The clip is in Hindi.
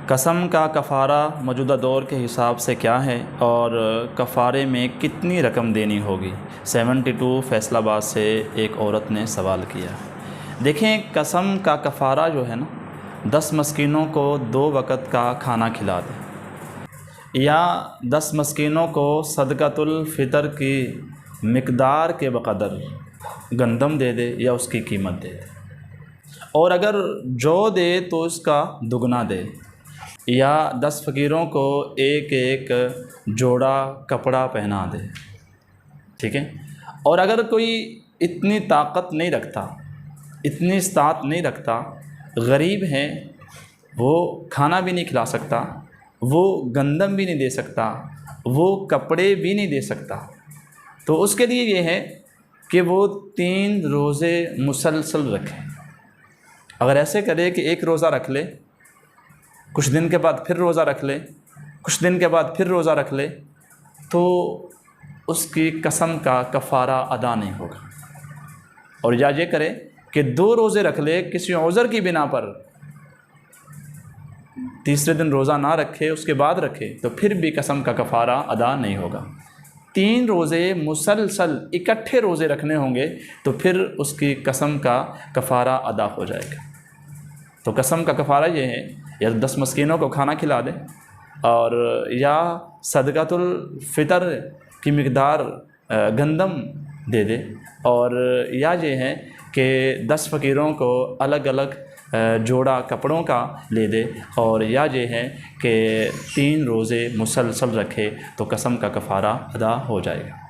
कसम का कफ़ारा मौजूदा दौर के हिसाब से क्या है और कफ़ारे में कितनी रकम देनी होगी। 72 फैसलाबाद से एक औरत ने सवाल किया। देखें, कसम का कफ़ारा जो है ना, 10 मस्कीनों को 2 वक़्त का खाना खिला दे या 10 मस्कीनों को सदक़तुल फ़ितर की मिक़दार के बक़दर गंदम दे दे या उसकी कीमत दे दे, और अगर जौ दे तो उसका दुगना दे, या 10 फ़कीरों को एक एक जोड़ा कपड़ा पहना दे। ठीक है। और अगर कोई इतनी ताकत नहीं रखता, इतनी इस्तात नहीं रखता, गरीब है, वो खाना भी नहीं खिला सकता, वो गंदम भी नहीं दे सकता, वो कपड़े भी नहीं दे सकता, तो उसके लिए ये है कि वो 3 रोज़े मुसलसल रखे। अगर ऐसे करे कि एक रोज़ा रख ले, कुछ दिन के बाद फिर रोज़ा रख ले, कुछ दिन के बाद फिर रोज़ा रख ले, तो उसकी कसम का कफ़ारा अदा नहीं होगा। और या ये करे कि 2 रोज़े रख ले किसी औज़र की बिना पर, तीसरे दिन रोज़ा ना रखे, उसके बाद रखे, तो फिर भी कसम का कफ़ारा अदा नहीं होगा। 3 रोज़े मुसलसल इकट्ठे रोज़े रखने होंगे तो फिर उसकी कसम का कफ़ारा अदा हो जाएगा। तो कसम का कफ़ारा ये है, या 10 मस्कीनों को खाना खिला दे, और या सदक़तुल फ़ितर की मिक़दार गंदम दे दे, और या ये है कि 10 फ़कीरों को अलग अलग जोड़ा कपड़ों का ले दे, और या ये है कि 3 रोज़े मुसलसल रखे तो कसम का कफ़ारा अदा हो जाएगा।